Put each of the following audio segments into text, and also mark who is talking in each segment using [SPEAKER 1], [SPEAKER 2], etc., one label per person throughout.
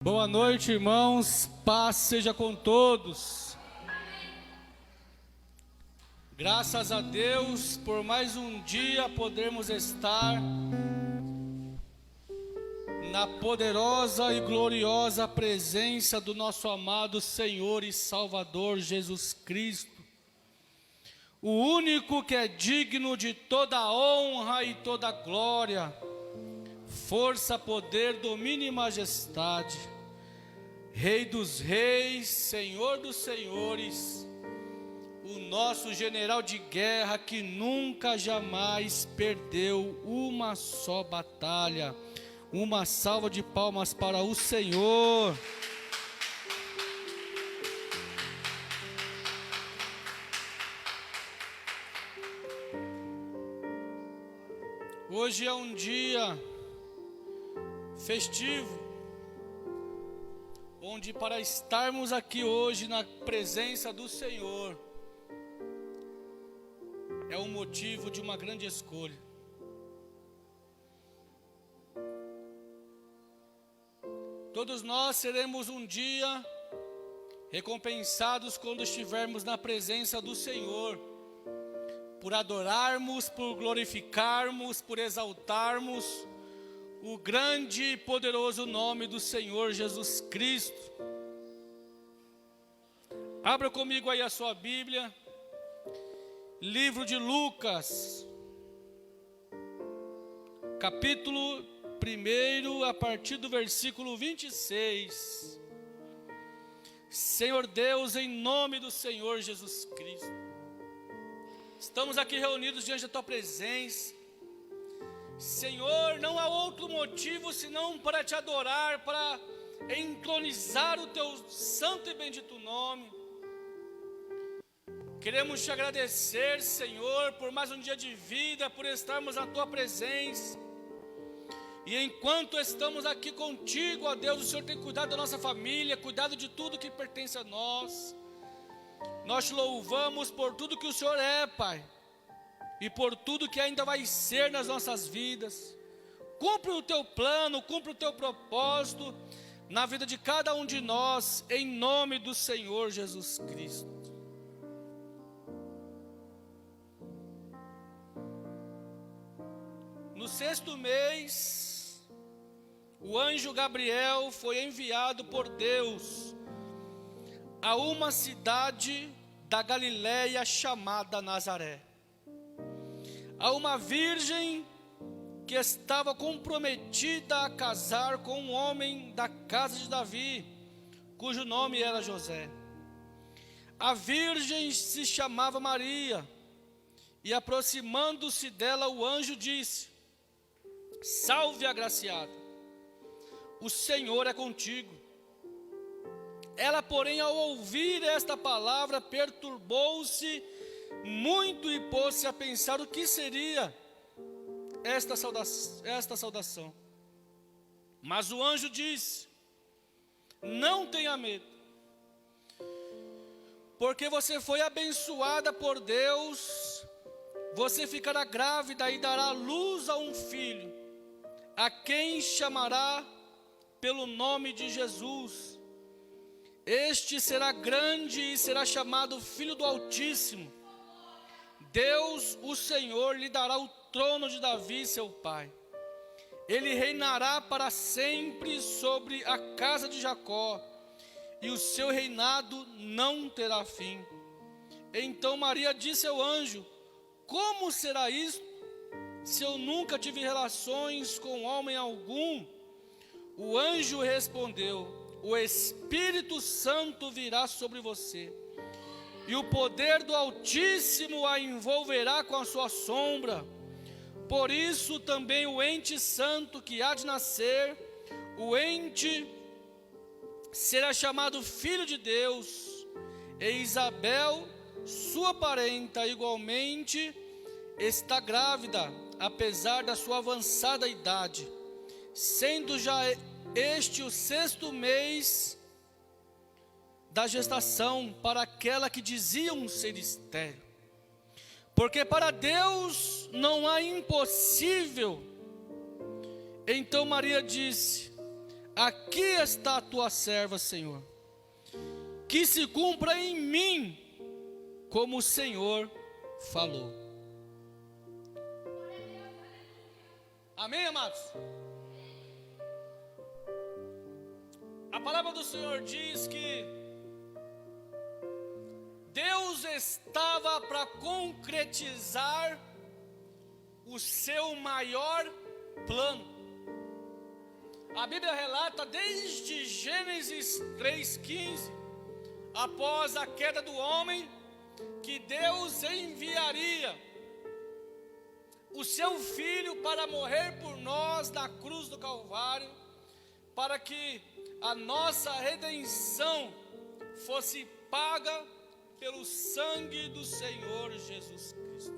[SPEAKER 1] Boa noite, irmãos. Paz seja com todos. Graças a Deus por mais um dia podermos estar na poderosa e gloriosa presença do nosso amado Senhor e Salvador Jesus Cristo, o único que é digno de toda honra e toda glória, força, poder, domínio e majestade, Rei dos reis, Senhor dos senhores, o nosso general de guerra que nunca jamais perdeu uma só batalha. Uma salva de palmas para o Senhor. Hoje é um dia festivo, onde para estarmos aqui hoje na presença do Senhor, é um motivo de uma grande escolha. Todos nós seremos um dia recompensados quando estivermos na presença do Senhor, por adorarmos, por glorificarmos, por exaltarmos o grande e poderoso nome do Senhor Jesus Cristo. Abra comigo aí a sua Bíblia, livro de Lucas, capítulo 1, a partir do versículo 26. Senhor Deus, em nome do Senhor Jesus Cristo, estamos aqui reunidos diante da Tua presença. Senhor, não há outro motivo senão para Te adorar, para entronizar o Teu santo e bendito nome. Queremos Te agradecer, Senhor, por mais um dia de vida, por estarmos na Tua presença. E enquanto estamos aqui contigo, ó Deus, o Senhor tem cuidado da nossa família, cuidado de tudo que pertence a nós. Nós Te louvamos por tudo que o Senhor é, Pai, e por tudo que ainda vai ser nas nossas vidas. Cumpre o Teu plano, cumpre o Teu propósito na vida de cada um de nós, em nome do Senhor Jesus Cristo. No 6º mês, o anjo Gabriel foi enviado por Deus a uma cidade da Galileia chamada Nazaré, a uma virgem que estava comprometida a casar com um homem da casa de Davi, cujo nome era José. A virgem se chamava Maria, e aproximando-se dela, o anjo disse: Salve, agraciada, o Senhor é contigo. Ela, porém, ao ouvir esta palavra, perturbou-se muito e pôs-se a pensar o que seria esta saudação. Mas o anjo disse: Não tenha medo, porque você foi abençoada por Deus. Você ficará grávida e dará luz a um filho, a quem chamará pelo nome de Jesus. Este será grande e será chamado Filho do Altíssimo. Deus, o Senhor, lhe dará o trono de Davi, seu pai. Ele reinará para sempre sobre a casa de Jacó, e o seu reinado não terá fim. Então Maria disse ao anjo: Como será isto, se eu nunca tive relações com homem algum? O anjo respondeu: O Espírito Santo virá sobre você, e o poder do Altíssimo a envolverá com a sua sombra. Por isso também o ente santo que há de nascer, o ente será chamado Filho de Deus. E Isabel, sua parenta, igualmente está grávida, apesar da sua avançada idade, sendo já este o 6º mês da gestação para aquela que diziam ser estéril. Porque para Deus não há impossível. Então Maria disse: aqui está a tua serva, Senhor. Que se cumpra em mim, como o Senhor falou. Amém, amados? A palavra do Senhor diz que Deus estava para concretizar o seu maior plano. A Bíblia relata desde Gênesis 3,15, após a queda do homem, que Deus enviaria o seu Filho para morrer por nós na cruz do Calvário, para que a nossa redenção fosse paga pelo sangue do Senhor Jesus Cristo.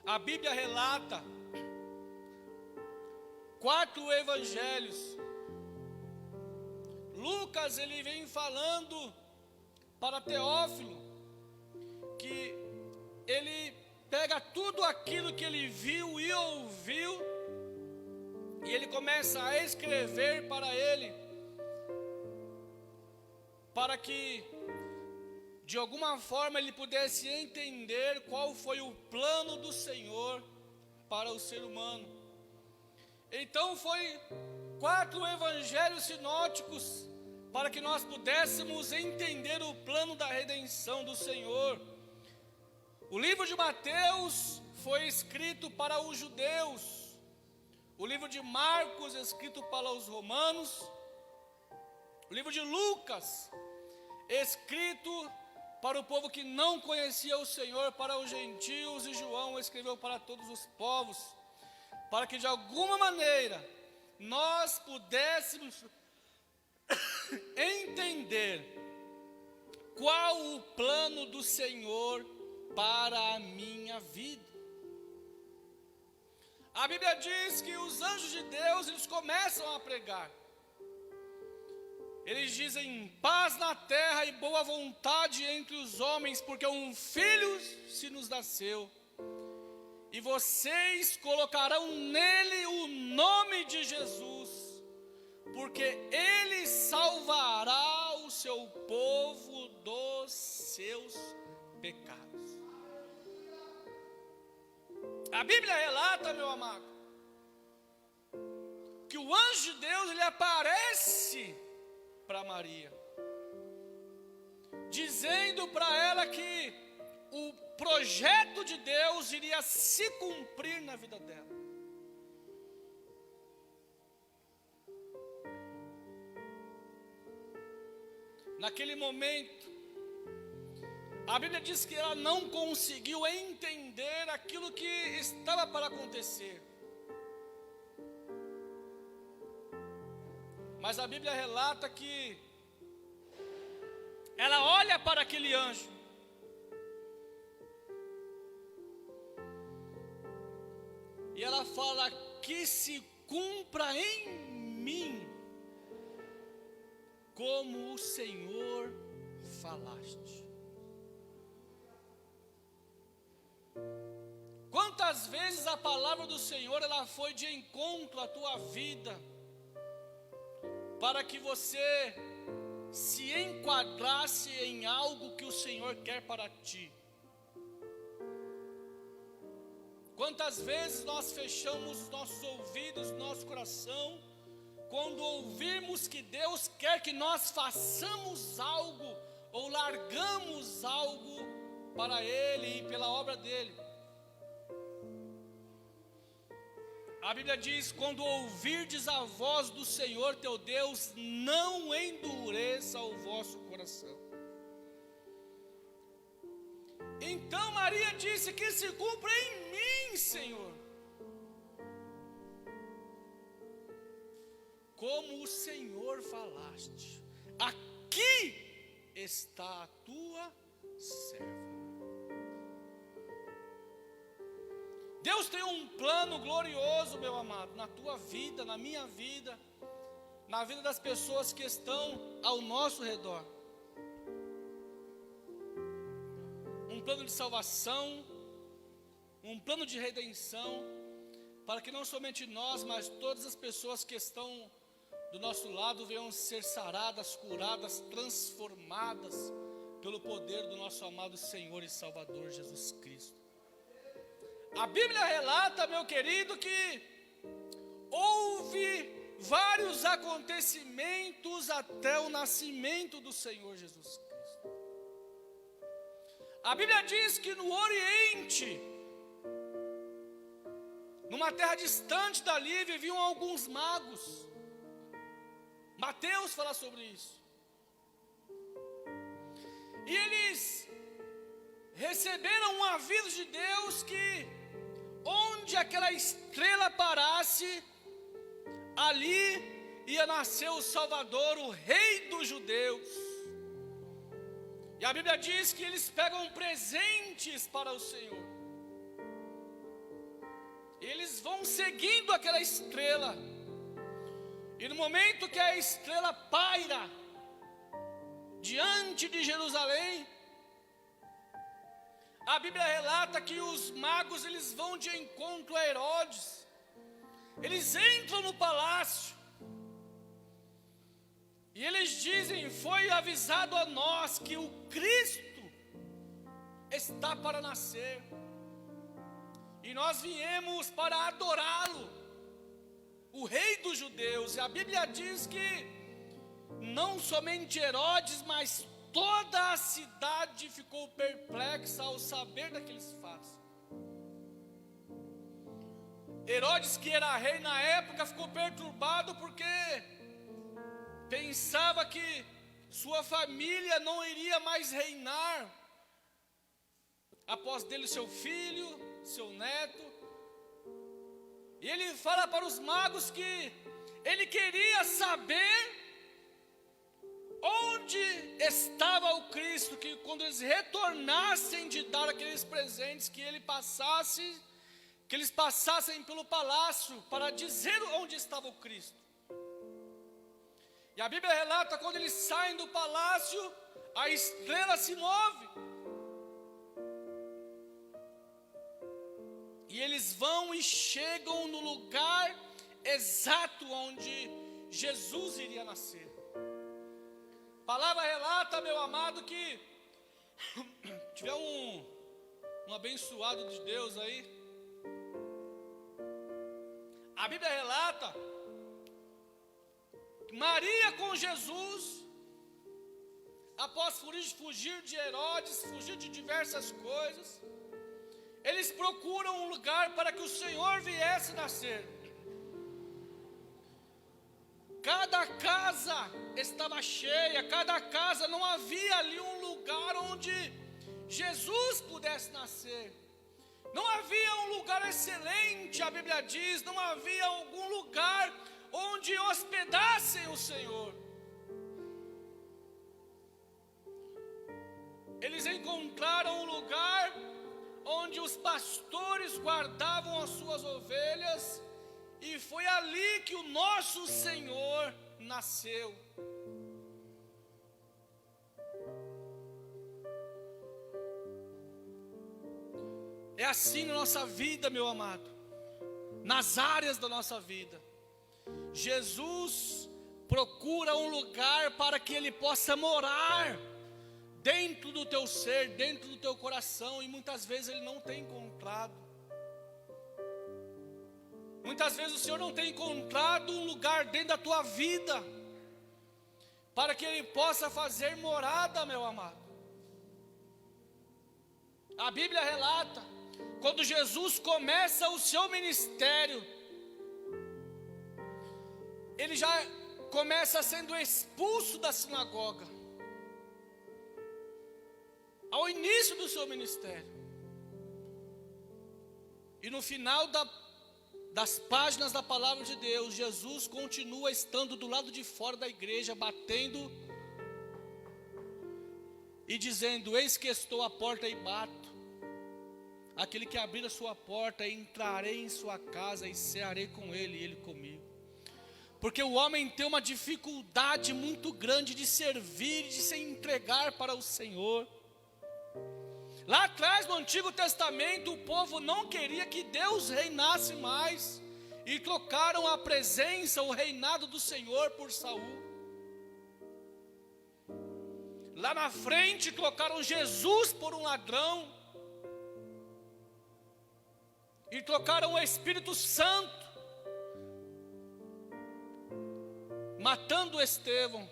[SPEAKER 1] A Bíblia relata 4 evangelhos. Lucas, ele vem falando para Teófilo que ele pega tudo aquilo que ele viu e ouviu e ele começa a escrever para ele, para que de alguma forma ele pudesse entender qual foi o plano do Senhor para o ser humano. Então foi 4 evangelhos sinóticos para que nós pudéssemos entender o plano da redenção do Senhor. O livro de Mateus foi escrito para os judeus, o livro de Marcos escrito para os romanos, o livro de Lucas escrito para o povo que não conhecia o Senhor, para os gentios, e João escreveu para todos os povos, para que de alguma maneira nós pudéssemos entender qual o plano do Senhor para a minha vida. A Bíblia diz que os anjos de Deus, eles começam a pregar. Eles dizem: paz na terra e boa vontade entre os homens, porque um filho se nos nasceu, e vocês colocarão nele o nome de Jesus, porque ele salvará o seu povo dos seus pecados. A Bíblia relata, meu amado, que o anjo de Deus, ele aparece para Maria, dizendo para ela que o projeto de Deus iria se cumprir na vida dela. Naquele momento, a Bíblia diz que ela não conseguiu entender aquilo que estava para acontecer. Mas a Bíblia relata que ela olha para aquele anjo e ela fala: que se cumpra em mim como o Senhor falaste. Quantas vezes a palavra do Senhor ela foi de encontro à tua vida, para que você se enquadrasse em algo que o Senhor quer para ti. Quantas vezes nós fechamos os nossos ouvidos, nosso coração, quando ouvimos que Deus quer que nós façamos algo, ou largamos algo para Ele e pela obra dEle. A Bíblia diz: quando ouvirdes a voz do Senhor teu Deus, não endureça o vosso coração. Então Maria disse: que se cumpra em mim, Senhor, como o Senhor falaste. Aqui está a tua serva. Deus tem um plano glorioso, meu amado, na tua vida, na minha vida, na vida das pessoas que estão ao nosso redor. Um plano de salvação, um plano de redenção, para que não somente nós, mas todas as pessoas que estão do nosso lado venham ser saradas, curadas, transformadas pelo poder do nosso amado Senhor e Salvador Jesus Cristo. A Bíblia relata, meu querido, que houve vários acontecimentos até o nascimento do Senhor Jesus Cristo. A Bíblia diz que no Oriente, numa terra distante dali, viviam alguns magos. Mateus fala sobre isso. E eles receberam um aviso de Deus que onde aquela estrela parasse, ali ia nascer o Salvador, o Rei dos Judeus. E a Bíblia diz que eles pegam presentes para o Senhor. Eles vão seguindo aquela estrela. E no momento que a estrela paira diante de Jerusalém, a Bíblia relata que os magos eles vão de encontro a Herodes. Eles entram no palácio e eles dizem: foi avisado a nós que o Cristo está para nascer, e nós viemos para adorá-lo, o Rei dos Judeus. E a Bíblia diz que não somente Herodes, mas toda a cidade ficou perplexa ao saber daqueles fatos. Herodes, que era rei na época, ficou perturbado porque pensava que sua família não iria mais reinar. Após dele seu filho, seu neto. E ele fala para os magos que ele queria saber onde estava o Cristo, que quando eles retornassem de dar aqueles presentes, que eles passassem pelo palácio para dizer onde estava o Cristo. E a Bíblia relata, quando eles saem do palácio, a estrela se move. E eles vão e chegam no lugar exato onde Jesus iria nascer. A palavra relata, meu amado, que tiver um abençoado de Deus aí. A Bíblia relata que Maria com Jesus, após fugir de Herodes, fugir de diversas coisas, eles procuram um lugar para que o Senhor viesse nascer. Cada casa estava cheia, cada casa, não havia ali um lugar onde Jesus pudesse nascer. Não havia um lugar excelente, a Bíblia diz, não havia algum lugar onde hospedassem o Senhor. Eles encontraram um lugar onde os pastores guardavam as suas ovelhas, e foi ali que o nosso Senhor nasceu. É assim na nossa vida, meu amado, nas áreas da nossa vida. Jesus procura um lugar para que Ele possa morar dentro do teu ser, dentro do teu coração, e muitas vezes Ele não tem encontrado. Muitas vezes o Senhor não tem encontrado um lugar dentro da tua vida, para que Ele possa fazer morada, meu amado. A Bíblia relata, quando Jesus começa o seu ministério, Ele já começa sendo expulso da sinagoga, ao início do seu ministério. E no final das páginas da palavra de Deus, Jesus continua estando do lado de fora da igreja, batendo e dizendo: eis que estou à porta e bato. Aquele que abrir a sua porta, entrarei em sua casa e cearei com ele e ele comigo. Porque o homem tem uma dificuldade muito grande de servir, de se entregar para o Senhor. Lá atrás, no Antigo Testamento, o povo não queria que Deus reinasse mais. e trocaram a presença, o reinado do Senhor por Saul. Lá na frente trocaram Jesus por um ladrão, e trocaram o Espírito Santo, matando Estevão.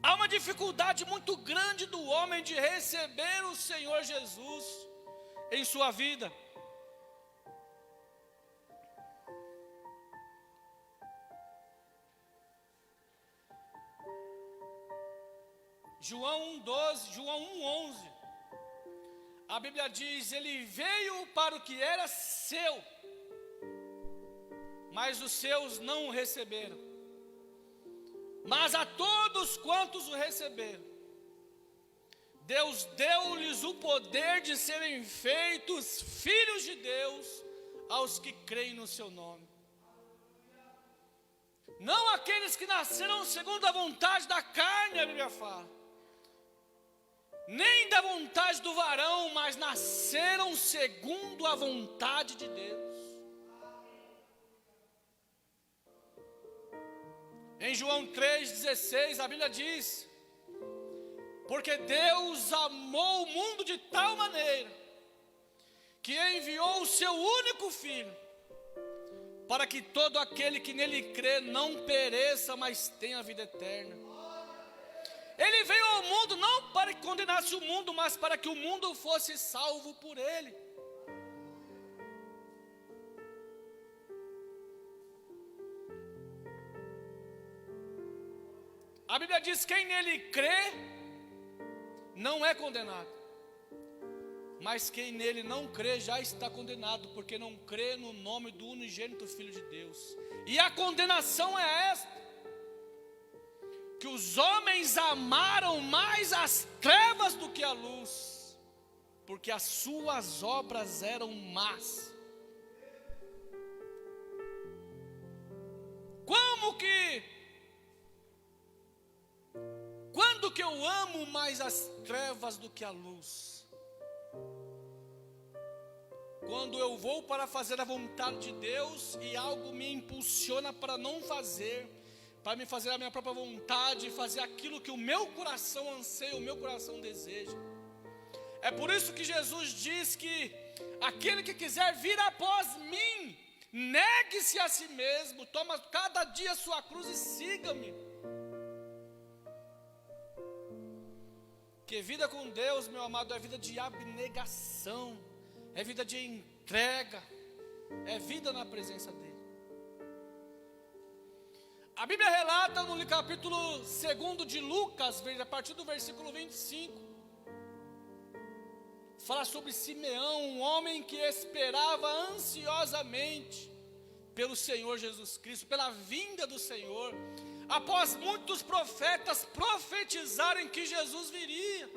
[SPEAKER 1] Há uma dificuldade muito grande do homem de receber o Senhor Jesus em sua vida. João 1,12, João 1,11, a Bíblia diz: ele veio para o que era seu, mas os seus não o receberam. Mas a todos quantos o receberam, Deus deu-lhes o poder de serem feitos filhos de Deus aos que creem no seu nome. Não aqueles que nasceram segundo a vontade da carne, a Bíblia fala, nem da vontade do varão, mas nasceram segundo a vontade de Deus. Em João 3,16, a Bíblia diz: porque Deus amou o mundo de tal maneira, que enviou o seu único Filho, para que todo aquele que nele crê não pereça, mas tenha vida eterna. Ele veio ao mundo não para que condenasse o mundo, mas para que o mundo fosse salvo por ele. A Bíblia diz: quem nele crê não é condenado, mas quem nele não crê já está condenado, porque não crê no nome do unigênito Filho de Deus. E a condenação é esta: que os homens amaram mais as trevas do que a luz, porque as suas obras eram más. Quando que eu amo mais as trevas do que a luz? Quando eu vou para fazer a vontade de Deus e algo me impulsiona para não fazer, para me fazer a minha própria vontade, fazer aquilo que o meu coração anseia, o meu coração deseja. É por isso que Jesus diz que aquele que quiser vir após mim, negue-se a si mesmo, toma cada dia a sua cruz e siga-me. Que vida com Deus, meu amado, é vida de abnegação, é vida de entrega, é vida na presença dEle. A Bíblia relata no capítulo 2 de Lucas, a partir do versículo 25, fala sobre Simeão, um homem que esperava ansiosamente pelo Senhor Jesus Cristo, pela vinda do Senhor, após muitos profetas profetizarem que Jesus viria.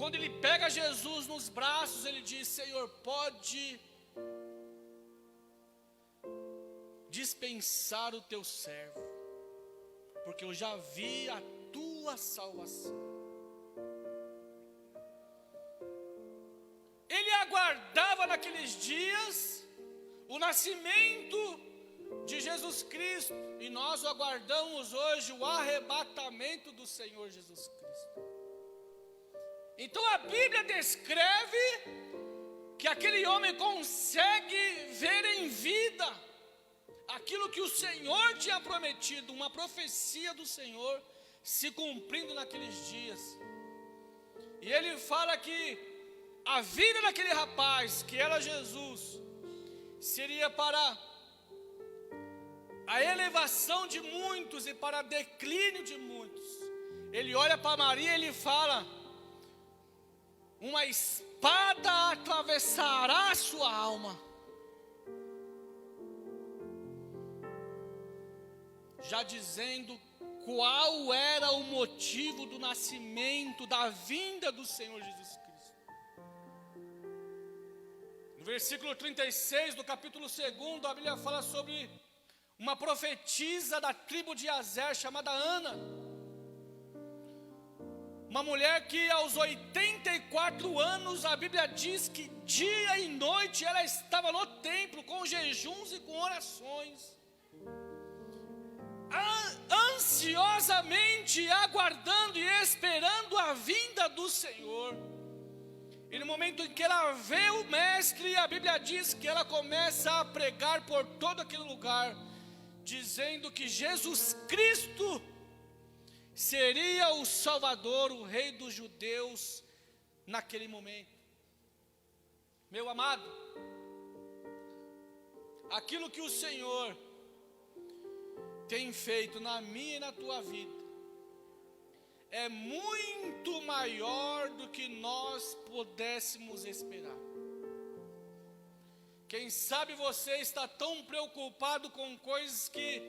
[SPEAKER 1] Quando ele pega Jesus nos braços, ele diz: Senhor, pode dispensar o teu servo, porque eu já vi a tua salvação. Ele aguardava naqueles dias o nascimento de Jesus Cristo, e nós aguardamos hoje o arrebatamento do Senhor Jesus Cristo. Então a Bíblia descreve que aquele homem consegue ver em vida aquilo que o Senhor tinha prometido, uma profecia do Senhor se cumprindo naqueles dias. E ele fala que a vida daquele rapaz, que era Jesus, seria para a elevação de muitos e para declínio de muitos. Ele olha para Maria e ele fala: uma espada atravessará a sua alma. Já dizendo qual era o motivo do nascimento, da vinda do Senhor Jesus Cristo. No versículo 36 do capítulo 2, a Bíblia fala sobre uma profetisa da tribo de Azer, chamada Ana. Uma mulher que aos 84 anos, a Bíblia diz que dia e noite ela estava no templo, com jejuns e com orações, ansiosamente aguardando e esperando a vinda do Senhor. E no momento em que ela vê o mestre, a Bíblia diz que ela começa a pregar por todo aquele lugar, dizendo que Jesus Cristo seria o Salvador, o Rei dos judeus, naquele momento. Meu amado, aquilo que o Senhor tem feito na minha e na tua vida é muito maior do que nós pudéssemos esperar. Quem sabe você está tão preocupado com coisas que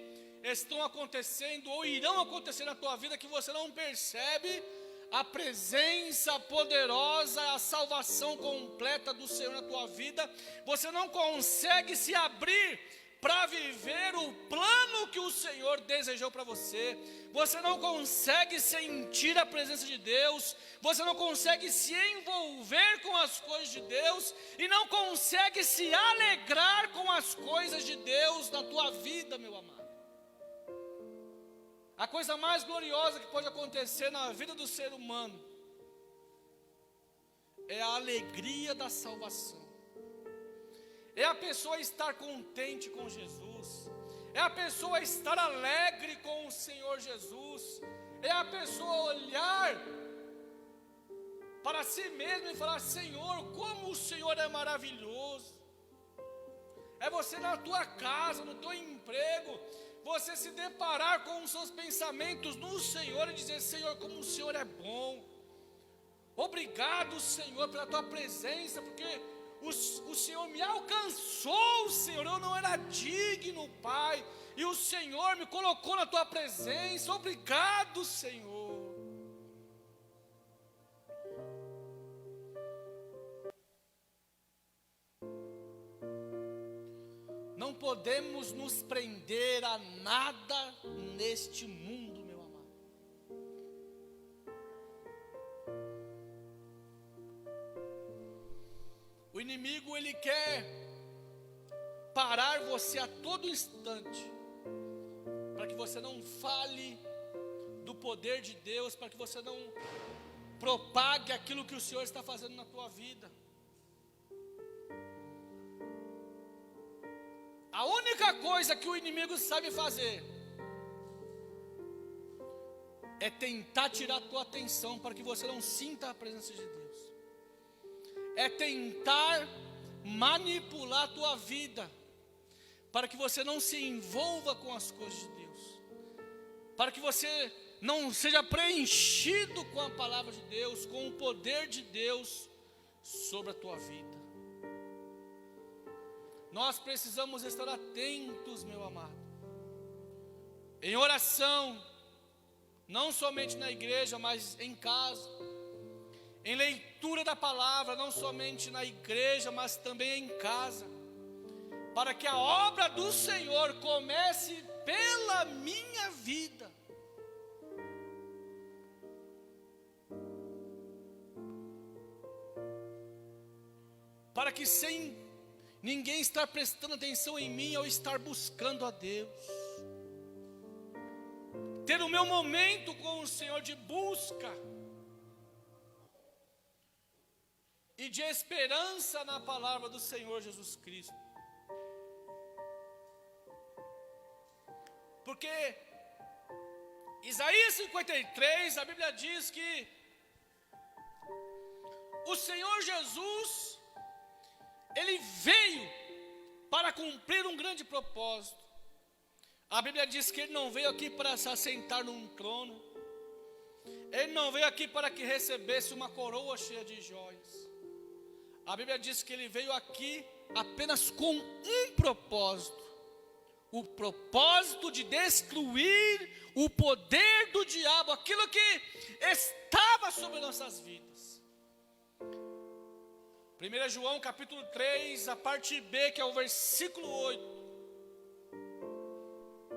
[SPEAKER 1] estão acontecendo ou irão acontecer na tua vida que você não percebe a presença poderosa, a salvação completa do Senhor na tua vida. Você não consegue se abrir para viver o plano que o Senhor desejou para você. Você não consegue sentir a presença de Deus, você não consegue se envolver com as coisas de Deus e não consegue se alegrar com as coisas de Deus na tua vida, meu amado. A coisa mais gloriosa que pode acontecer na vida do ser humano é a alegria da salvação. É a pessoa estar contente com Jesus, é a pessoa estar alegre com o Senhor Jesus, é a pessoa olhar para si mesmo e falar: Senhor, como o Senhor é maravilhoso. É você na tua casa, no teu emprego, você se deparar com os seus pensamentos no Senhor e dizer: Senhor, como o Senhor é bom. Obrigado, Senhor, pela tua presença, porque o Senhor me alcançou, Senhor, eu não era digno, Pai, e o Senhor me colocou na tua presença. Obrigado, Senhor. Não podemos nos prender a nada neste mundo, meu amado. O inimigo, ele quer parar você a todo instante, para que você não fale do poder de Deus, para que você não propague aquilo que o Senhor está fazendo na tua vida. A única coisa que o inimigo sabe fazer é tentar tirar a tua atenção para que você não sinta a presença de Deus. É tentar manipular a tua vida para que você não se envolva com as coisas de Deus, para que você não seja preenchido com a palavra de Deus, com o poder de Deus sobre a tua vida. Nós precisamos estar atentos, meu amado, em oração, não somente na igreja, mas em casa, em leitura da palavra, não somente na igreja, mas também em casa, para que a obra do Senhor comece pela minha vida. Para que sem ninguém estar prestando atenção em mim, eu estar buscando a Deus, ter o meu momento com o Senhor de busca e de esperança na palavra do Senhor Jesus Cristo. Porque Isaías 53, a Bíblia diz que o Senhor Jesus, Ele veio para cumprir um grande propósito. A Bíblia diz que Ele não veio aqui para se assentar num trono, Ele não veio aqui para que recebesse uma coroa cheia de joias. A Bíblia diz que Ele veio aqui apenas com um propósito: o propósito de destruir o poder do diabo, aquilo que estava sobre nossas vidas. 1 João capítulo 3, a parte B, que é o versículo 8.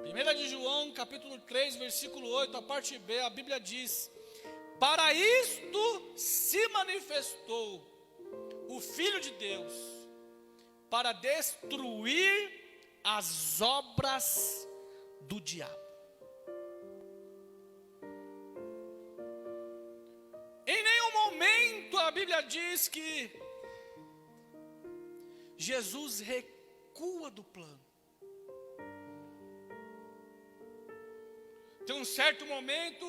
[SPEAKER 1] 1 de João, capítulo 3, versículo 8, a parte B, a Bíblia diz: para isto se manifestou o Filho de Deus, para destruir as obras do diabo. Em nenhum momento a Bíblia diz que Jesus recua do plano. Tem um certo momento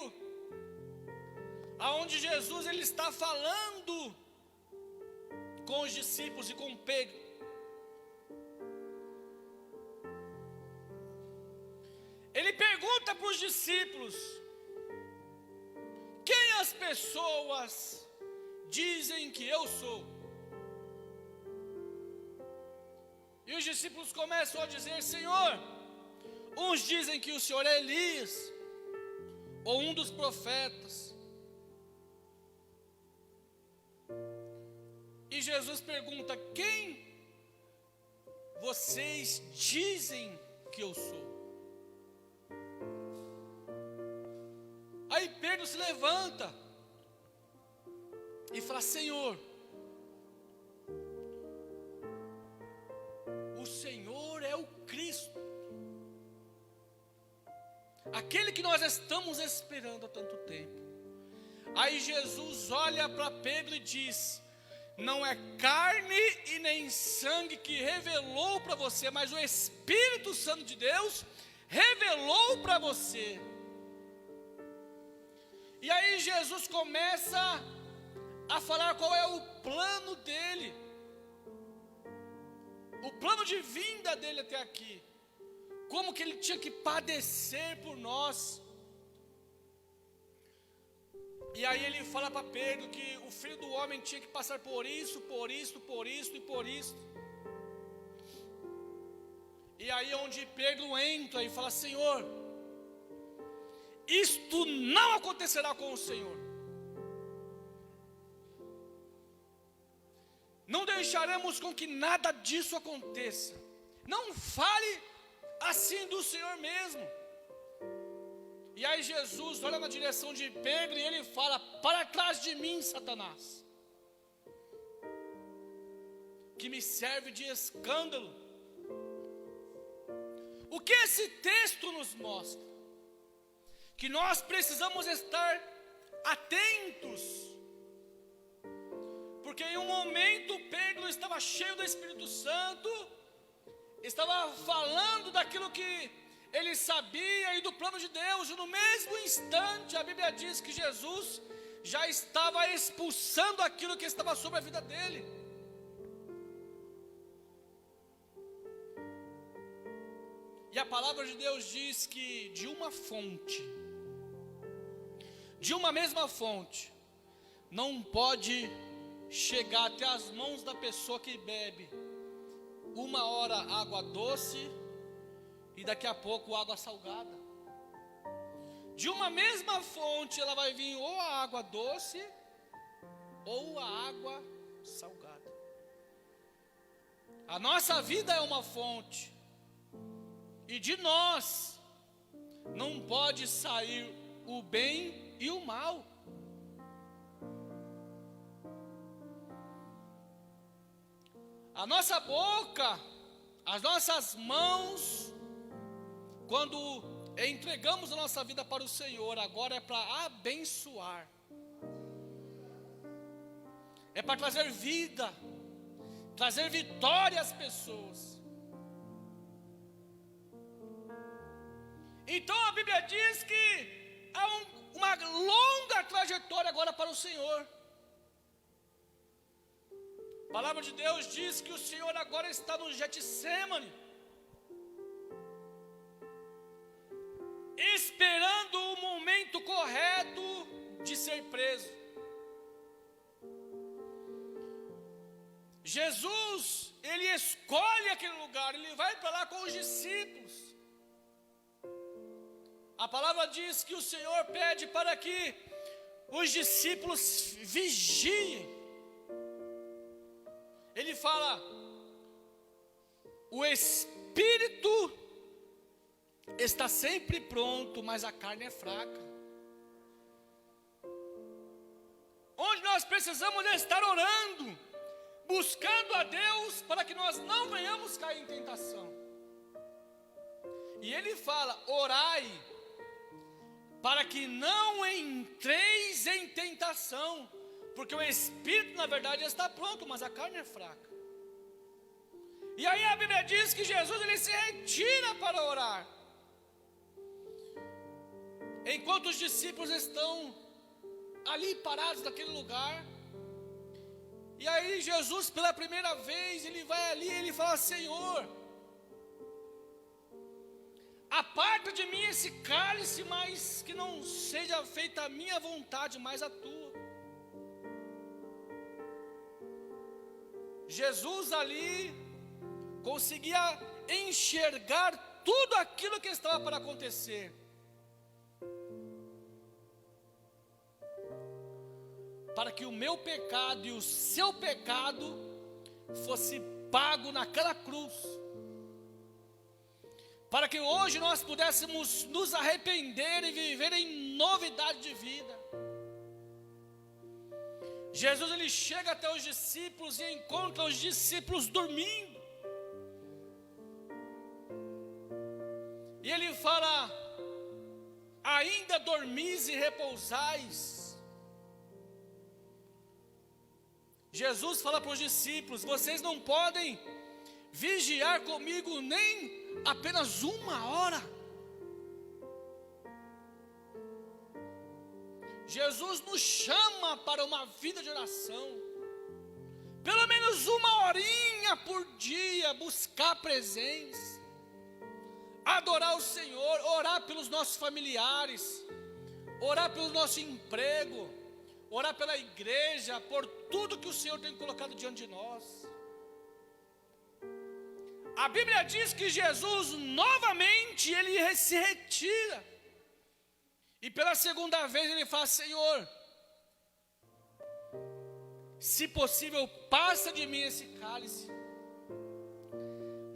[SPEAKER 1] aonde Jesus ele está falando com os discípulos e com Pedro. Ele pergunta para os discípulos: quem as pessoas dizem que eu sou? E os discípulos começam a dizer: Senhor, uns dizem que o Senhor é Elias, ou um dos profetas. E Jesus pergunta: quem vocês dizem que eu sou? Aí Pedro se levanta e fala: Senhor, o Senhor é o Cristo, aquele que nós estamos esperando há tanto tempo. Aí Jesus olha para Pedro e diz: não é carne e nem sangue que revelou para você, mas o Espírito Santo de Deus revelou para você. E aí Jesus começa a falar qual é o plano dele, o plano de vinda dele até aqui, como que ele tinha que padecer por nós. E aí ele fala para Pedro que o Filho do Homem tinha que passar por isso, por isso, por isso e por isso. E aí onde Pedro entra e fala: Senhor, isto não acontecerá com o Senhor. Não deixaremos com que nada disso aconteça. Não fale assim do Senhor mesmo. E aí Jesus olha na direção de Pedro e ele fala: para trás de mim, Satanás, que me serve de escândalo. O que esse texto nos mostra? Que nós precisamos estar atentos, porque em um momento Pedro estava cheio do Espírito Santo, estava falando daquilo que ele sabia e do plano de Deus, e no mesmo instante a Bíblia diz que Jesus já estava expulsando aquilo que estava sobre a vida dele. E a palavra de Deus diz que de uma fonte, de uma mesma fonte, não pode chegar até as mãos da pessoa que bebe uma hora água doce e daqui a pouco água salgada. De uma mesma fonte ela vai vir ou a água doce ou a água salgada. A nossa vida é uma fonte, e de nós não pode sair o bem e o mal. A nossa boca, as nossas mãos, quando entregamos a nossa vida para o Senhor, agora é para abençoar, é para trazer vida, trazer vitória às pessoas. Então a Bíblia diz que há uma longa trajetória agora para o Senhor. A palavra de Deus diz que o Senhor agora está no Getsêmani, esperando o momento correto de ser preso. Jesus, ele escolhe aquele lugar, ele vai para lá com os discípulos. A palavra diz que o Senhor pede para que os discípulos vigiem. Ele fala: o Espírito está sempre pronto, mas a carne é fraca. Onde nós precisamos estar orando, buscando a Deus, para que nós não venhamos cair em tentação. E ele fala: orai, para que não entreis em tentação, porque o espírito na verdade está pronto, mas a carne é fraca. E aí a Bíblia diz que Jesus ele se retira para orar, enquanto os discípulos estão ali parados naquele lugar. E aí Jesus pela primeira vez ele vai ali e ele fala: Senhor, aparta de mim esse cálice, mas que não seja feita a minha vontade, mas a tua. Jesus ali conseguia enxergar tudo aquilo que estava para acontecer. Para que o meu pecado e o seu pecado fosse pago naquela cruz. Para que hoje nós pudéssemos nos arrepender e viver em novidade de vida. Jesus ele chega até os discípulos e encontra os discípulos dormindo. E ele fala: ainda dormis e repousais. Jesus fala para os discípulos: vocês não podem vigiar comigo nem apenas uma hora. Jesus nos chama para uma vida de oração, pelo menos uma horinha por dia, buscar a presença, adorar o Senhor, orar pelos nossos familiares, orar pelo nosso emprego, orar pela igreja, por tudo que o Senhor tem colocado diante de nós. A Bíblia diz que Jesus novamente ele se retira. E pela segunda vez ele fala: Senhor, se possível, passa de mim esse cálice.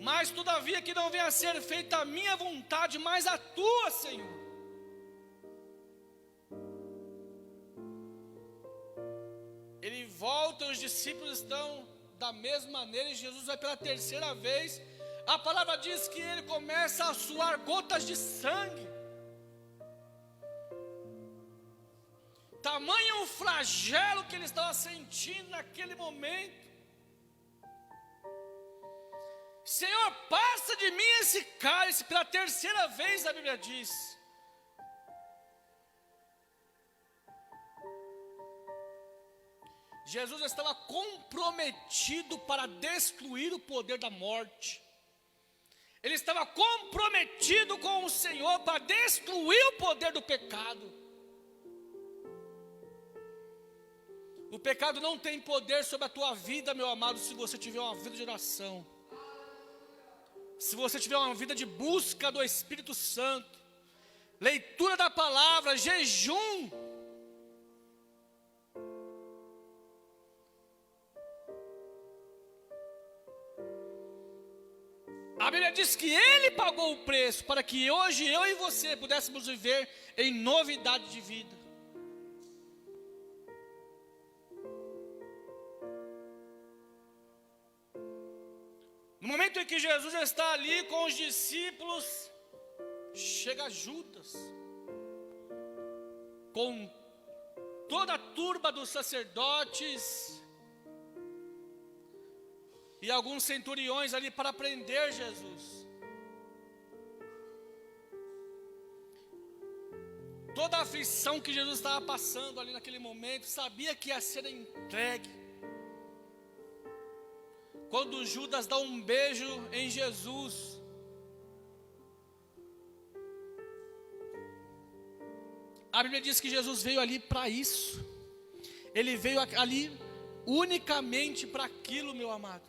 [SPEAKER 1] Mas todavia que não venha a ser feita a minha vontade, mas a tua, Senhor. Ele volta, os discípulos estão da mesma maneira, e Jesus vai pela terceira vez. A palavra diz que ele começa a suar gotas de sangue. Tamanho o flagelo que ele estava sentindo naquele momento. Senhor, passa de mim esse cálice. Pela terceira vez a Bíblia diz. Jesus estava comprometido para destruir o poder da morte. Ele estava comprometido com o Senhor para destruir o poder do pecado. O pecado não tem poder sobre a tua vida, meu amado, se você tiver uma vida de oração. Se você tiver uma vida de busca do Espírito Santo, leitura da palavra, jejum. A Bíblia diz que Ele pagou o preço para que hoje eu e você pudéssemos viver em novidade de vida. No momento em que Jesus está ali com os discípulos, chega Judas, com toda a turba dos sacerdotes e alguns centuriões ali para prender Jesus. Toda a aflição que Jesus estava passando ali naquele momento, sabia que ia ser entregue. Quando Judas dá um beijo em Jesus, a Bíblia diz que Jesus veio ali para isso. Ele veio ali unicamente para aquilo, meu amado.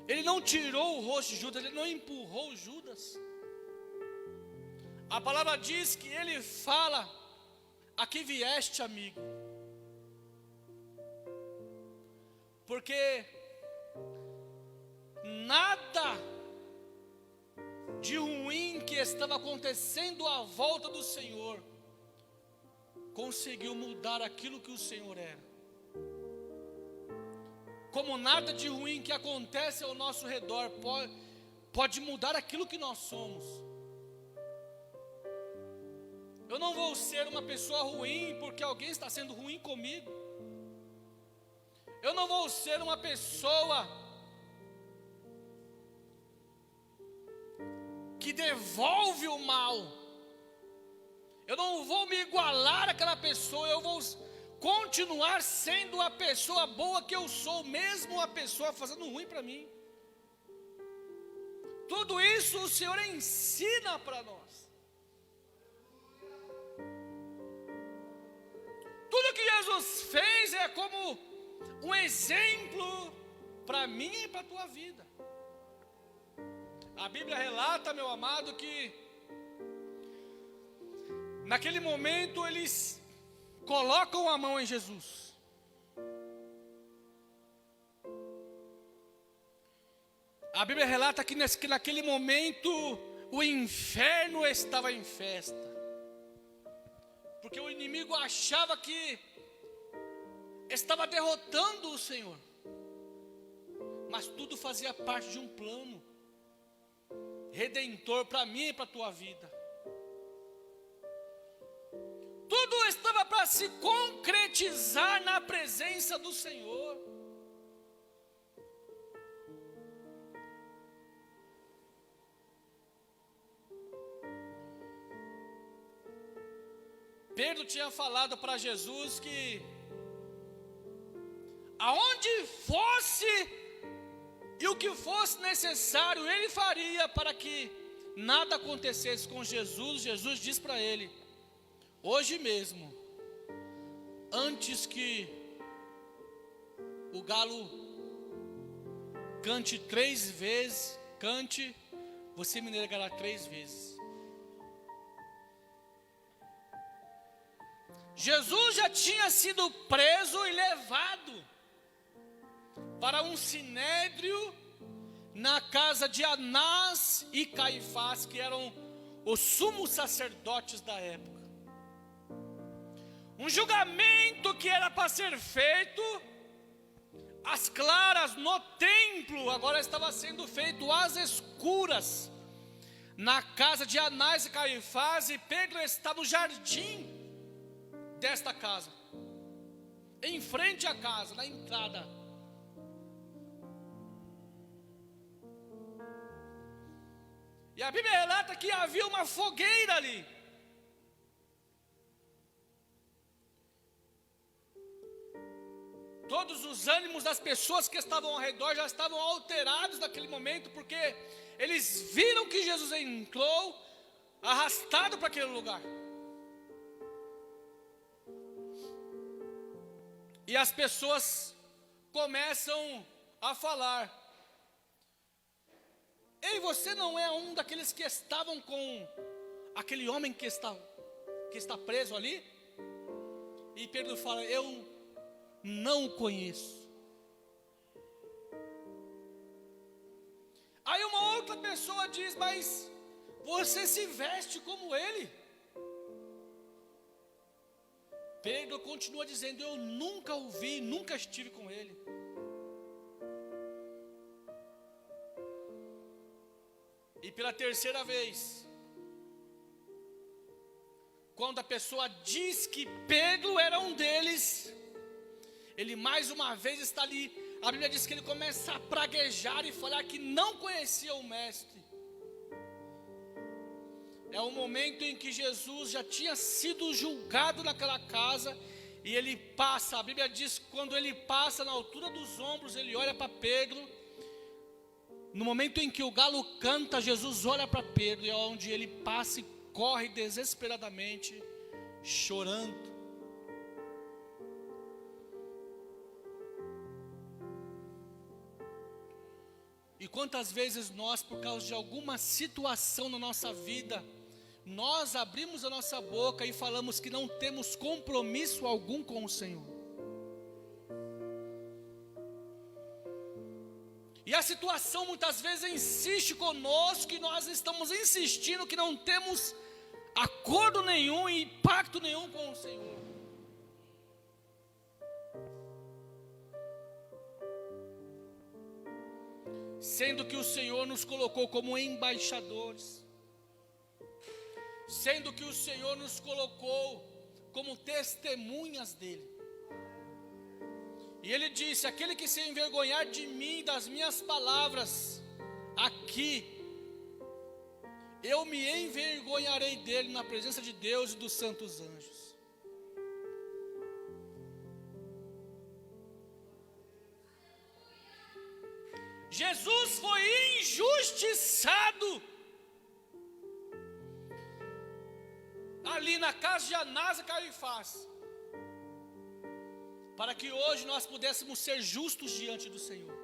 [SPEAKER 1] Ele não tirou o rosto de Judas, ele não empurrou Judas. A palavra diz que ele fala: a que vieste, amigo? Porque nada de ruim que estava acontecendo à volta do Senhor, conseguiu mudar aquilo que o Senhor era. Como nada de ruim que acontece ao nosso redor pode mudar aquilo que nós somos. Eu não vou ser uma pessoa ruim porque alguém está sendo ruim comigo. Eu não vou ser uma pessoa que devolve o mal. Eu não vou me igualar àquela pessoa, eu vou continuar sendo a pessoa boa que eu sou, mesmo a pessoa fazendo ruim para mim. Tudo isso o Senhor ensina para nós. Tudo que Jesus fez é como um exemplo para mim e para a tua vida. A Bíblia relata, meu amado, que naquele momento eles colocam a mão em Jesus. A Bíblia relata que naquele momento o inferno estava em festa. Porque o inimigo achava que estava derrotando o Senhor. Mas tudo fazia parte de um plano redentor para mim e para a tua vida. Tudo estava para se concretizar na presença do Senhor. Pedro tinha falado para Jesus que aonde fosse e o que fosse necessário ele faria para que nada acontecesse com Jesus. Jesus diz para ele: hoje mesmo, antes que o galo cante 3 vezes, você me negará 3 vezes. Jesus já tinha sido preso e levado para um sinédrio na casa de Anás e Caifás, que eram os sumos sacerdotes da época. Um julgamento que era para ser feito às claras no templo, agora estava sendo feito às escuras na casa de Anás e Caifás, e Pedro está no jardim desta casa, em frente à casa, na entrada. E a Bíblia relata que havia uma fogueira ali. Todos os ânimos das pessoas que estavam ao redor já estavam alterados naquele momento, porque eles viram que Jesus entrou arrastado para aquele lugar. E as pessoas começam a falar: ei, você não é um daqueles que estavam com aquele homem que está preso ali? E Pedro fala: eu não o conheço. Aí uma outra pessoa diz: mas você se veste como ele. Pedro continua dizendo: eu nunca o vi, nunca estive com ele. E pela terceira vez, quando a pessoa diz que Pedro era um deles, ele mais uma vez está ali. A Bíblia diz que ele começa a praguejar e falar que não conhecia o mestre. É o momento em que Jesus já tinha sido julgado naquela casa, e ele passa, a Bíblia diz que quando ele passa na altura dos ombros, ele olha para Pedro. No momento em que o galo canta, Jesus olha para Pedro, e é onde ele passa e corre desesperadamente, chorando. E quantas vezes nós, por causa de alguma situação na nossa vida, nós abrimos a nossa boca e falamos que não temos compromisso algum com o Senhor. E E a situação muitas vezes insiste conosco, e nós estamos insistindo que não temos acordo nenhum e pacto nenhum com o Senhor. Sendo que o Senhor nos colocou como embaixadores, sendo que o Senhor nos colocou como testemunhas dEle. E Ele disse: aquele que se envergonhar de mim, das minhas palavras, aqui, eu me envergonharei dele na presença de Deus e dos santos anjos. Jesus foi injustiçado ali na casa de Anás e Caifás, para que hoje nós pudéssemos ser justos diante do Senhor.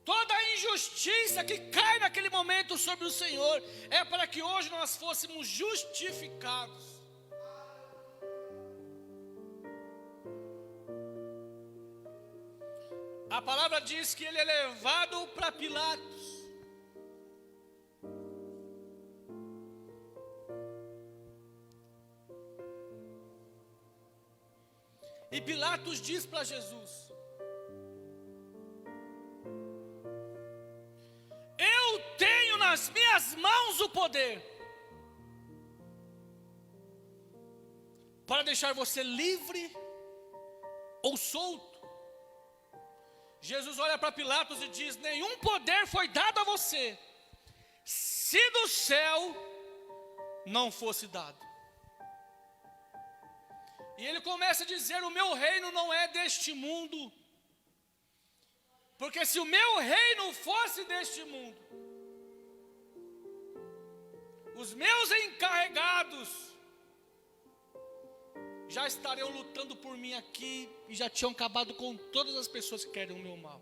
[SPEAKER 1] Toda a injustiça que cai naquele momento sobre o Senhor é para que hoje nós fôssemos justificados. A palavra diz que ele é levado para Pilatos. E Pilatos diz para Jesus: eu tenho nas minhas mãos o poder para deixar você livre ou solto. Jesus olha para Pilatos e diz: nenhum poder foi dado a você, se do céu não fosse dado. E ele começa a dizer: o meu reino não é deste mundo, porque se o meu reino fosse deste mundo, os meus encarregados já estariam lutando por mim aqui e já tinham acabado com todas as pessoas que querem o meu mal.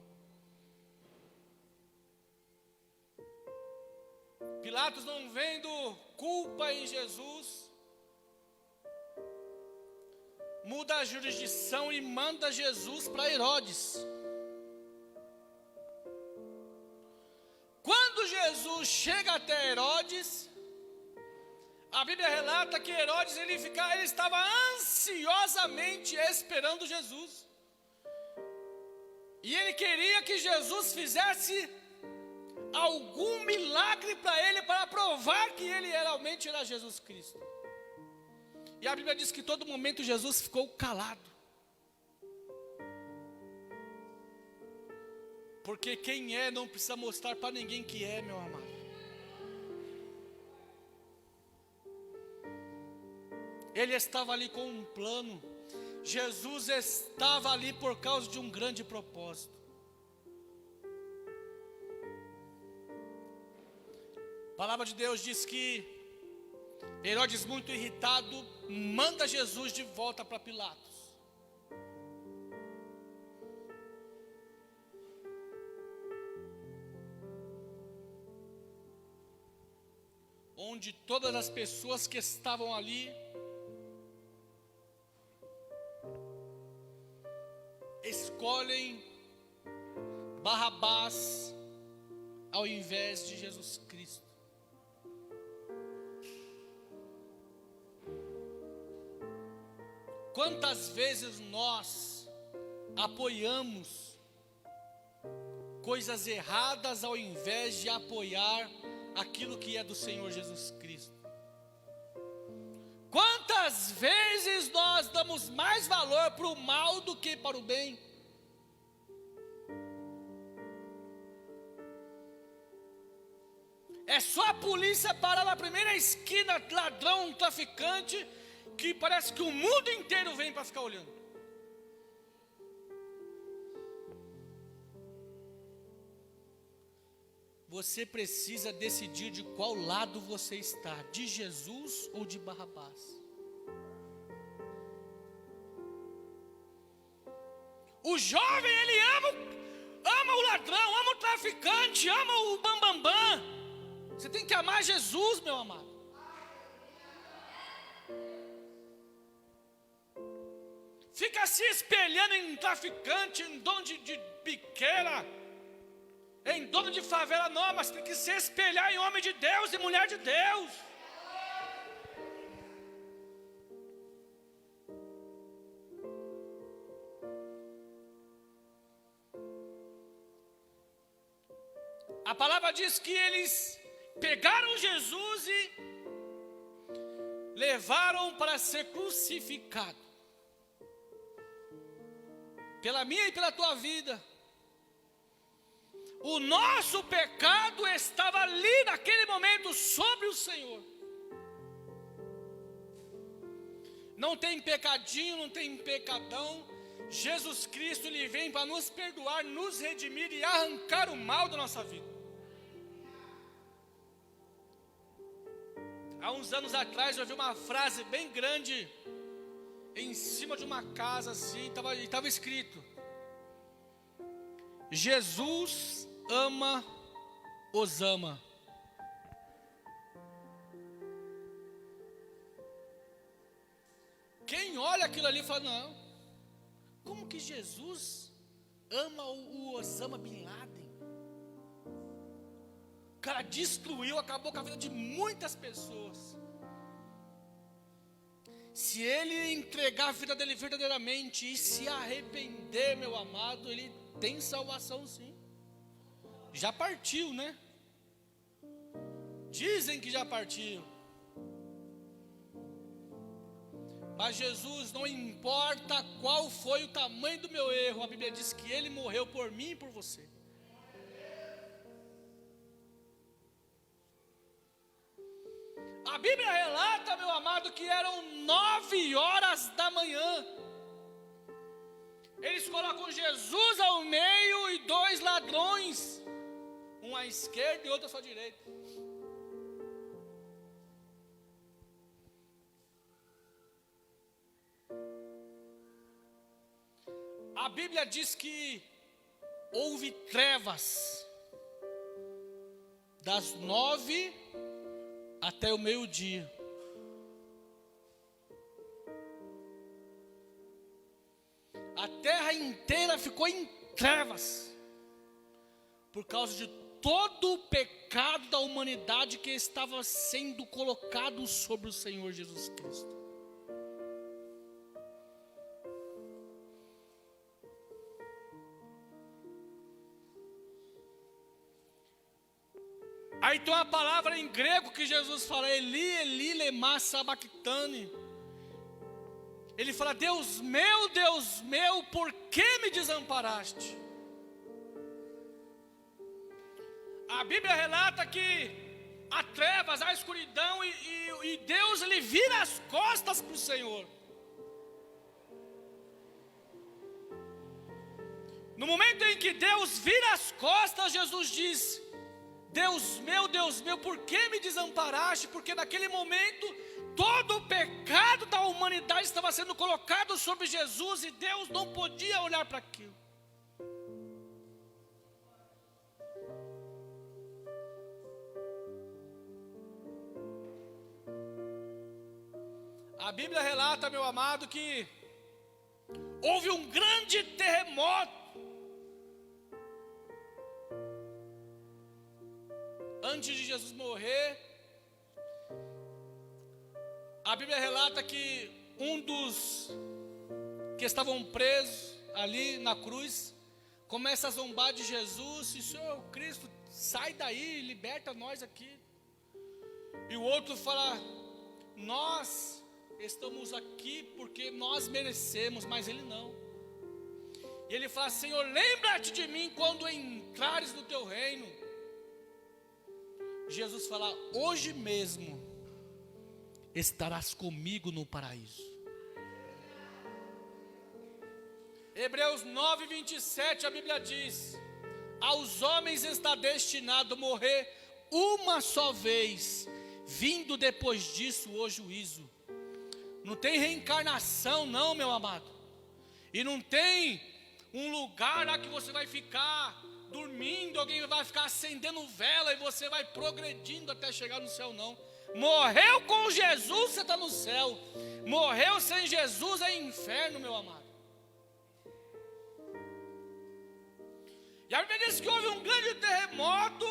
[SPEAKER 1] Pilatos, não vendo culpa em Jesus, muda a jurisdição e manda Jesus para Herodes. Quando Jesus chega até Herodes, a Bíblia relata que Herodes ele estava ansiosamente esperando Jesus. E ele queria que Jesus fizesse algum milagre para ele, para provar que ele realmente era Jesus Cristo. E a Bíblia diz que em todo momento Jesus ficou calado. Porque quem é não precisa mostrar para ninguém que é, meu amado. Ele estava ali com um plano. Jesus estava ali por causa de um grande propósito. A palavra de Deus diz que Herodes, muito irritado, manda Jesus de volta para Pilatos. Onde todas as pessoas que estavam ali escolhem Barrabás ao invés de Jesus Cristo. Quantas vezes nós apoiamos coisas erradas ao invés de apoiar aquilo que é do Senhor Jesus Cristo? Quantas vezes nós damos mais valor para o mal do que para o bem? É só a polícia parar na primeira esquina, ladrão, traficante, que parece que o mundo inteiro vem para ficar olhando. Você precisa decidir de qual lado você está, de Jesus ou de Barrabás. O jovem, ele ama o ladrão, ama o traficante, ama o bambambam. Você tem que amar Jesus, meu amado. fica se espelhando em traficante, em dono de biqueira, em dono de favela, não, mas tem que se espelhar em homem de Deus e mulher de Deus. A palavra diz que eles pegaram Jesus e levaram para ser crucificado. Pela minha e pela tua vida. O nosso pecado estava ali naquele momento sobre o Senhor. Não tem pecadinho, não tem pecadão. Jesus Cristo, Ele vem para nos perdoar, nos redimir e arrancar o mal da nossa vida. Há uns anos atrás eu vi uma frase bem grande em cima de uma casa assim, estava escrito: Jesus ama os ama. Quem olha aquilo ali fala: não, como que Jesus ama o Osama Bin Laden? O cara destruiu, acabou com a vida de muitas pessoas. Se ele entregar a vida dele verdadeiramente e se arrepender, meu amado, ele tem salvação sim. Já partiu, né? Dizem que já partiu. Mas Jesus, não importa qual foi o tamanho do meu erro, a Bíblia diz que Ele morreu por mim e por você. A Bíblia relata, meu amado, que eram 9 horas da manhã. Eles colocam Jesus ao meio e 2 ladrões, um à esquerda e outro à sua direita. A Bíblia diz que houve trevas das 9 até o meio-dia. A terra inteira ficou em trevas por causa de todo o pecado da humanidade que estava sendo colocado sobre o Senhor Jesus Cristo. Aí tem uma palavra em grego que Jesus fala: Eli, Eli, lema sabachthani. Ele fala: Deus meu, por que me desamparaste? A Bíblia relata que há trevas, há escuridão e Deus, Ele vira as costas para o Senhor. No momento em que Deus vira as costas, Jesus diz: Deus meu, por que me desamparaste? Porque naquele momento, todo o pecado da humanidade estava sendo colocado sobre Jesus e Deus não podia olhar para aquilo. A Bíblia relata, meu amado, que houve um grande terremoto antes de Jesus morrer. A Bíblia relata que um dos que estavam presos ali na cruz começa a zombar de Jesus: e Senhor Cristo, sai daí, liberta nós aqui. E o outro fala: nós estamos aqui porque nós merecemos, mas ele não. E ele fala: Senhor, lembra-te de mim quando entrares no teu reino. Jesus fala: hoje mesmo estarás comigo no paraíso. Hebreus 9:27, a Bíblia diz: aos homens está destinado morrer uma só vez, vindo depois disso o juízo. Não tem reencarnação não, meu amado. E não tem um lugar lá que você vai ficar dormindo, alguém vai ficar acendendo vela e você vai progredindo até chegar no céu, não. Morreu com Jesus, você está no céu. Morreu sem Jesus é inferno, meu amado. E a Bíblia diz que houve um grande terremoto,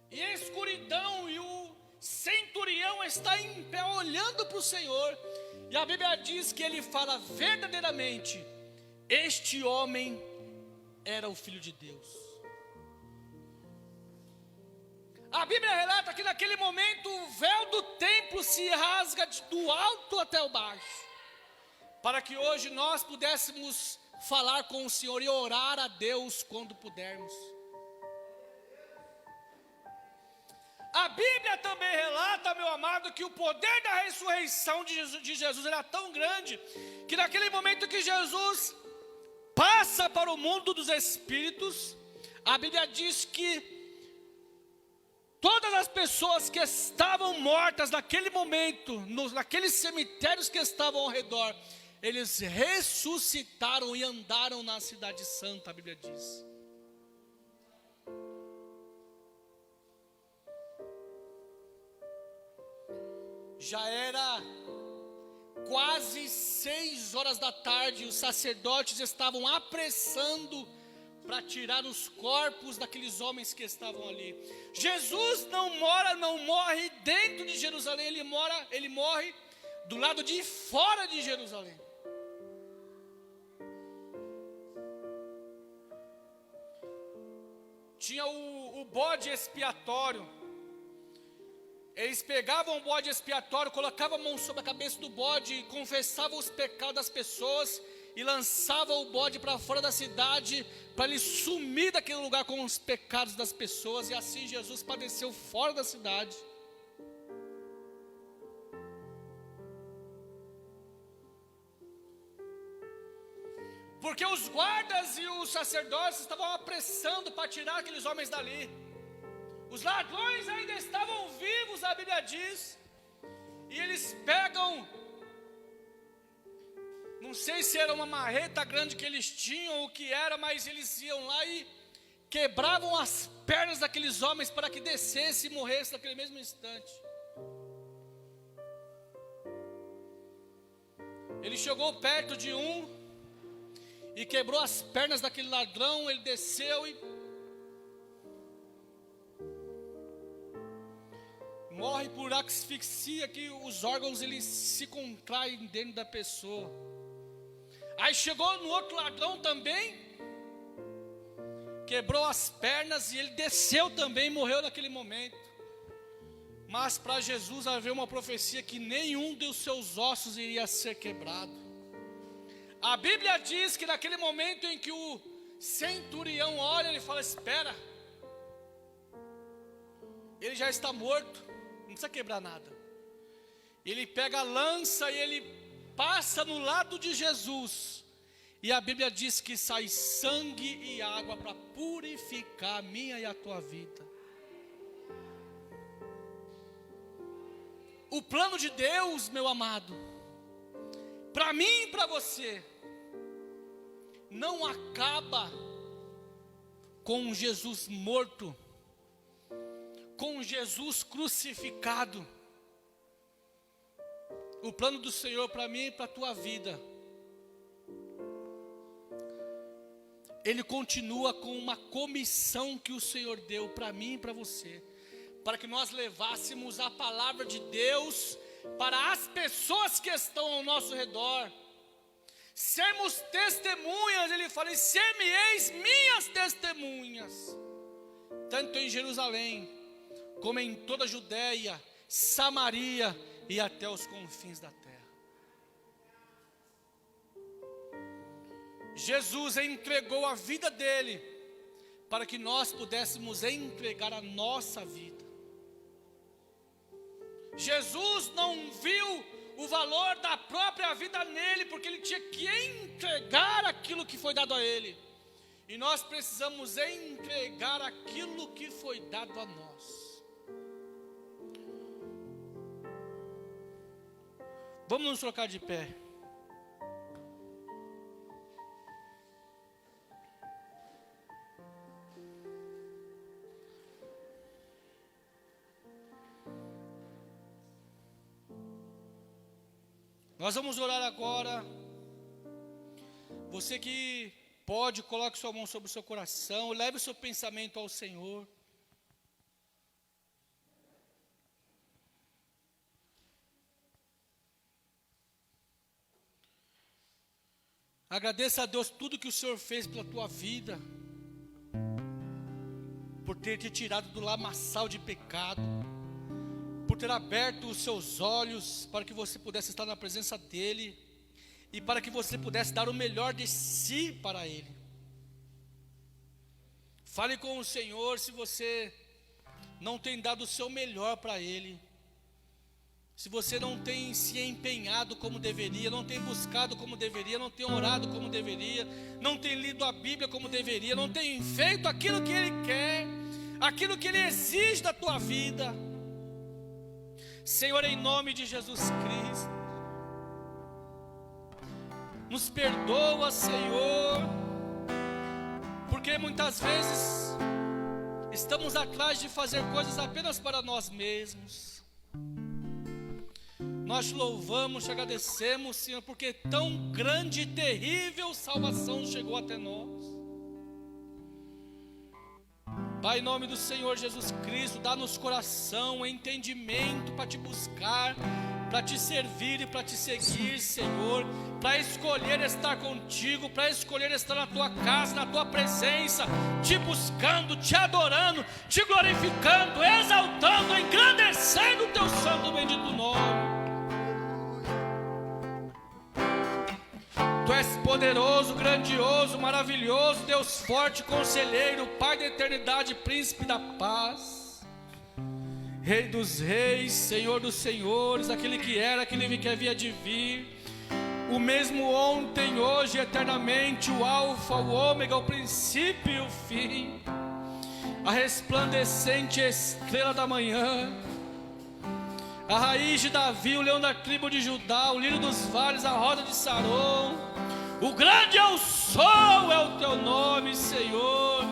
[SPEAKER 1] e a escuridão, e o centurião está em pé olhando para o Senhor. E a Bíblia diz que ele fala verdadeiramente: este homem era o Filho de Deus. A Bíblia relata que naquele momento o véu do templo se rasga do alto até o baixo, para que hoje nós pudéssemos falar com o Senhor e orar a Deus quando pudermos. A Bíblia também relata, meu amado, que o poder da ressurreição de Jesus era tão grande, que naquele momento que Jesus passa para o mundo dos espíritos, a Bíblia diz que todas as pessoas que estavam mortas naquele momento, naqueles cemitérios que estavam ao redor, eles ressuscitaram e andaram na cidade santa, a Bíblia diz. Já era quase 6 horas da tarde, os sacerdotes estavam apressando para tirar os corpos daqueles homens que estavam ali. Jesus não morre dentro de Jerusalém, ele morre do lado de fora de Jerusalém. Tinha o bode expiatório. Eles pegavam o bode expiatório, colocavam a mão sobre a cabeça do bode, confessavam os pecados das pessoas e lançavam o bode para fora da cidade, para ele sumir daquele lugar com os pecados das pessoas. E assim Jesus padeceu fora da cidade. Porque os guardas e os sacerdotes estavam apressando para tirar aqueles homens dali. Os ladrões ainda estavam vivos, a Bíblia diz. E eles pegam, não sei se era uma marreta grande que eles tinham ou o que era, mas eles iam lá e quebravam as pernas daqueles homens para que descesse e morresse naquele mesmo instante. Ele chegou perto de um e quebrou as pernas daquele ladrão. Ele desceu e morre por asfixia, que os órgãos eles se contraem dentro da pessoa. Aí chegou no outro ladrão também, quebrou as pernas e ele desceu também, morreu naquele momento. Mas para Jesus havia uma profecia que nenhum dos seus ossos iria ser quebrado. A Bíblia diz que naquele momento em que o centurião olha, ele fala: espera, ele já está morto, não precisa quebrar nada. Ele pega a lança e ele passa no lado de Jesus, e a Bíblia diz que sai sangue e água para purificar a minha e a tua vida. O plano de Deus, meu amado, para mim e para você, não acaba com Jesus morto, com Jesus crucificado. O plano do Senhor para mim e para a tua vida, ele continua com uma comissão que o Senhor deu para mim e para você, para que nós levássemos a palavra de Deus para as pessoas que estão ao nosso redor. Sermos testemunhas, ele fala: e ser-me-eis minhas testemunhas, tanto em Jerusalém, como em toda a Judéia, Samaria e até os confins da terra. Jesus entregou a vida dele, para que nós pudéssemos entregar a nossa vida. Jesus não viu o valor da própria vida nele, porque ele tinha que entregar aquilo que foi dado a ele. E nós precisamos entregar aquilo que foi dado a nós. Vamos nos trocar de pé. Nós vamos orar agora. Você que pode, coloque sua mão sobre o seu coração, leve o seu pensamento ao Senhor. Agradeça a Deus tudo que o Senhor fez pela tua vida, por ter te tirado do lamaçal de pecado, por ter aberto os seus olhos para que você pudesse estar na presença dEle e para que você pudesse dar o melhor de si para Ele. Fale com o Senhor se você não tem dado o seu melhor para Ele, se você não tem se empenhado como deveria, não tem buscado como deveria, não tem orado como deveria, não tem lido a Bíblia como deveria, não tem feito aquilo que Ele quer, aquilo que Ele exige da tua vida. Senhor, em nome de Jesus Cristo, nos perdoa, Senhor, porque muitas vezes estamos atrás de fazer coisas apenas para nós mesmos. Nós te louvamos, te agradecemos, Senhor, porque tão grande e terrível salvação chegou até nós. Pai, em nome do Senhor Jesus Cristo, dá-nos coração, entendimento para te buscar, para te servir e para te seguir, Senhor, para escolher estar contigo, para escolher estar na tua casa, na tua presença, te buscando, te adorando, te glorificando, exaltando, engrandecendo o teu santo e bendito nome. Tu és poderoso, grandioso, maravilhoso, Deus forte, conselheiro, Pai da eternidade, príncipe da paz, Rei dos reis, Senhor dos senhores, aquele que era, aquele que havia de vir, o mesmo ontem, hoje e eternamente, o alfa, o ômega, o princípio e o fim, a resplandecente estrela da manhã, a raiz de Davi, o leão da tribo de Judá, o lírio dos vales, a roda de Saron, o grande eu sou é o teu nome, Senhor.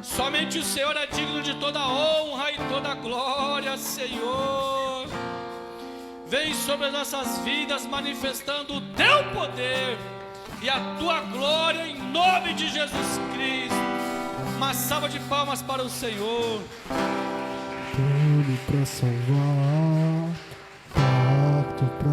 [SPEAKER 1] Somente o Senhor é digno de toda honra e toda glória, Senhor. Vem sobre as nossas vidas manifestando o teu poder e a tua glória em nome de Jesus Cristo. Uma salva de palmas para o Senhor.
[SPEAKER 2] Tudo para salvar, pacto para